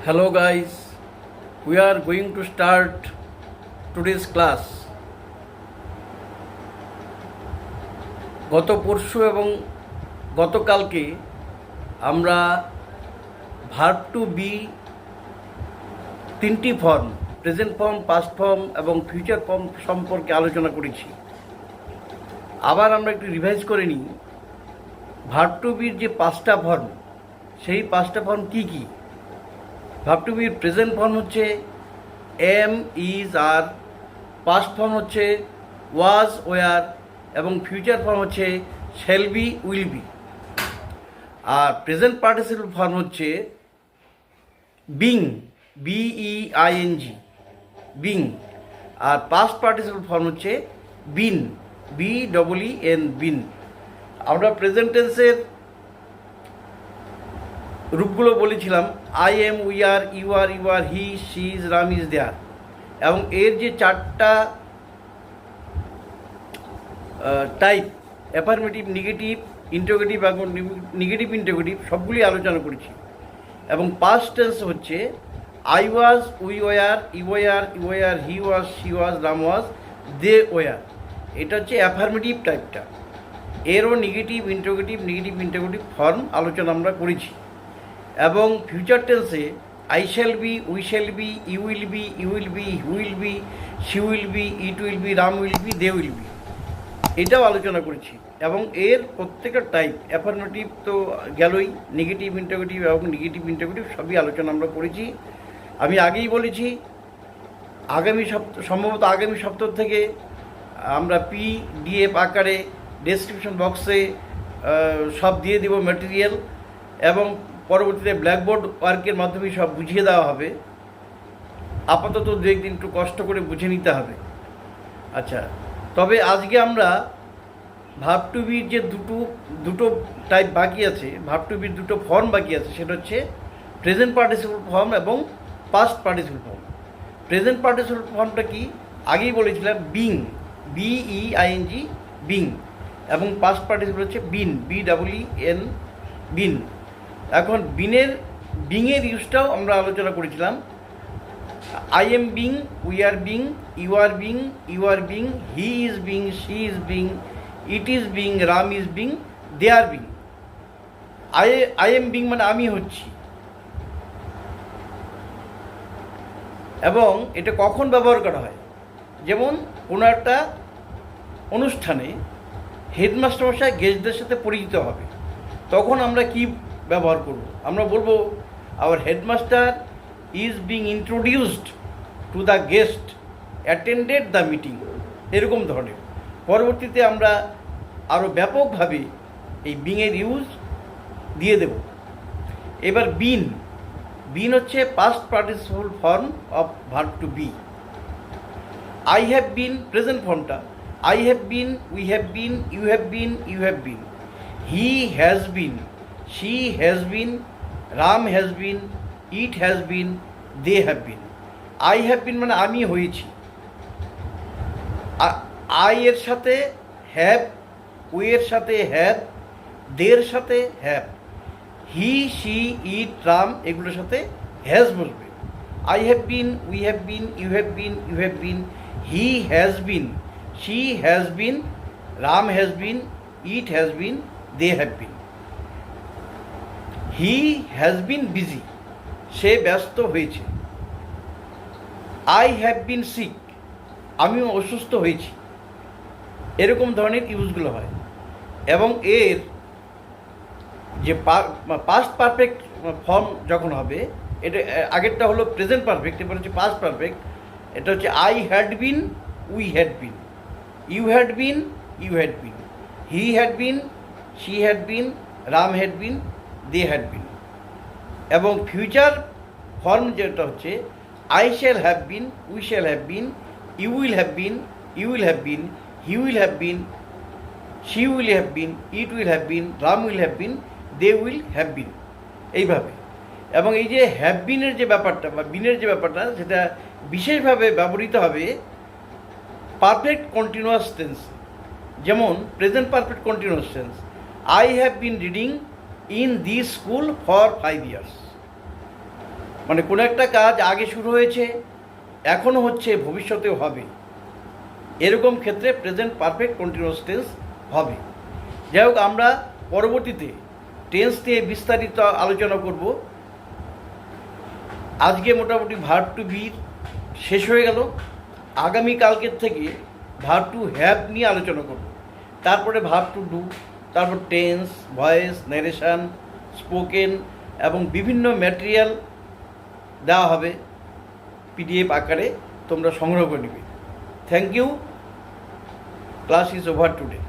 Hello guys, we are going to start today's class. গত পরশু এবং গতকালকে আমরা ভার্ব টু বি তিনটি form, present form, past form এবং ফিউচার ফর্ম সম্পর্কে আলোচনা করেছি। আবার আমরা একটু রিভাইজ করে নিই। ভার্ব টু বির যে পাঁচটা ফর্ম, সেই পাঁচটা ফর্ম কী কী? Verb to be present form হচ্ছে am, is, are. Past form হচ্ছে ওয়াজ, ওয়ার, এবং ফিউচার ফর্ম হচ্ছে শ্যাল বি, উইল বি। আর প্রেজেন্ট পার্টিসিপল ফর্ম হচ্ছে বিং, বিইআইএনজি, বিং। আর পাস্ট পার্টিসিপল ফর্ম হচ্ছে বিন, বিইএন, বিন। আমরা প্রেজেন্ট টেন্সের রূপগুলো বলেছিলাম I am, we are, you are, he, she is, Ram is, they're. এবং এর যে চারটা টাইপ, অ্যাফার্মেটিভ, নেগেটিভ, ইন্টারোগেটিভ এবং নেগেটিভ ইন্টারোগেটিভ, সবগুলি আলোচনা করেছি। এবং পাস্ট টেন্স হচ্ছে I was, we were, you were, he was, she was, Ram was, they were. এটা হচ্ছে অ্যাফার্মেটিভ টাইপটা। এরও নেগেটিভ ইন্টারোগেটিভ ফর্ম আলোচনা আমরা করেছি। এবং ফিউচার টেন্সে I shall be, we shall be, you will be, he will be, she will be, it will be, Ram will be, they will be, এটাও আলোচনা করেছি। এবং এর প্রত্যেকটা টাইপ, অ্যাফার্মেটিভ তো গেলই, নেগেটিভ ইন্টারোগেটিভ এবং নেগেটিভ ইন্টারোগেটিভ সবই আলোচনা আমরা করেছি। আমি আগেই বলেছি সম্ভবত আগামী সপ্তাহ থেকে আমরা পিডিএফ আকারে ডেসক্রিপশন বক্সে সব দিয়ে দেব ম্যাটেরিয়াল, এবং পরবর্তীতে ব্ল্যাকবোর্ড ওয়ার্কের মাধ্যমে সব বুঝিয়ে দেওয়া হবে। আপাতত দু একদিন একটু কষ্ট করে বুঝে নিতে হবে। আচ্ছা, তবে আজকে আমরা ভার্ব টু বির যে দুটো টাইপ বাকি আছে, ভার্ব টু বির দুটো ফর্ম বাকি আছে, সেটা হচ্ছে প্রেজেন্ট পার্টিসিপল ফর্ম এবং past participle form. Present participle ফর্মটা কি আগেই বলেছিলাম, বিং, বিইআইএনজি, বিং। এবং পাস্ট পার্টিসিপল হচ্ছে বিন, বিইএন, বিন। এখন বিংয়ের ইউজটাও আমরা আলোচনা করেছিলাম। I am being, we are being, you are being, he is being, she is being, it is being, Ram is being, they are being. I am being মানে আমি হচ্ছি। এবং এটা কখন ব্যবহার করা হয়? যেমন কোনো একটা অনুষ্ঠানে হেডমাস্টার মশাই গেস্টদের সাথে পরিচিত হবে, তখন আমরা কি ব্যবহার করব? আমরা বলবো our headmaster is being introduced to the guest attended the meeting, এরকম ধরনের। পরবর্তীতে আমরা আরও ব্যাপকভাবে এই বিংয়ের ইউজ দিয়ে দেব। এবার বিন হচ্ছে past participle form of verb to be. I have been, present ফর্মটা I have been, we have been, you have been, he has been, she has been, Ram has been, it has been, they have been. I have been মানে আমি হয়েছি। I এর সাথে have, we এর সাথে have, দের সাথে have, he, she, it, Ram এগুলোর সাথে হ্যাজ বসবে। I have been, we have been, you have been, he has been, she has been, Ram has been, it has been, they have been. He has been busy, সে ব্যস্ত হয়েছে। I have bin sick, আমিও অসুস্থ হয়েছি। এরকম ধরনের ইউজগুলো হয়। এবং এর যে পাস্ট পারফেক্ট ফর্ম যখন হবে, এটা আগেরটা হলো প্রেজেন্ট পারফেক্ট, এবার হচ্ছে পাস্ট পারফেক্ট। এটা হচ্ছে I had been, we had been, you had been, he had been, she had been, Ram had been, they had been. এবং ফিউচার ফর্ম যেটা হচ্ছে I shall have been, we shall have been, you will have been, he will have been, she will have been, it will have been, Ram will have been, they will have been, এইভাবে। এবং এই যে have বিনের যে ব্যাপারটা বা বিনের যে ব্যাপারটা, সেটা বিশেষভাবে ব্যবহৃত হবে পারফেক্ট কন্টিনিউয়াস টেন্স। যেমন present perfect continuous tense, I have been reading in this school for 5 years. মানে কোনো একটা কাজ আগে শুরু হয়েছে, এখনও হচ্ছে, ভবিষ্যতেও হবে, এরকম ক্ষেত্রে প্রেজেন্ট পারফেক্ট কন্টিনিউয়াস টেন্স হবে। যাই হোক, আমরা পরবর্তীতে টেন্স নিয়ে বিস্তারিত আলোচনা করব। আজকে মোটামুটি ভার্ব টু বির শেষ হয়ে গেল। আগামীকালকের থেকে ভার্ব টু হ্যাভ নিয়ে আলোচনা করব, তারপরে ভার্ব টু ডু, তারপর টেন্স, ভয়েস, ন্যারেশন, স্পোকেন এবং বিভিন্ন ম্যাটেরিয়াল দেওয়া হবে পিডিএফ আকারে, তোমরা সংগ্রহ করে নেবে। Thank you. Class is over today.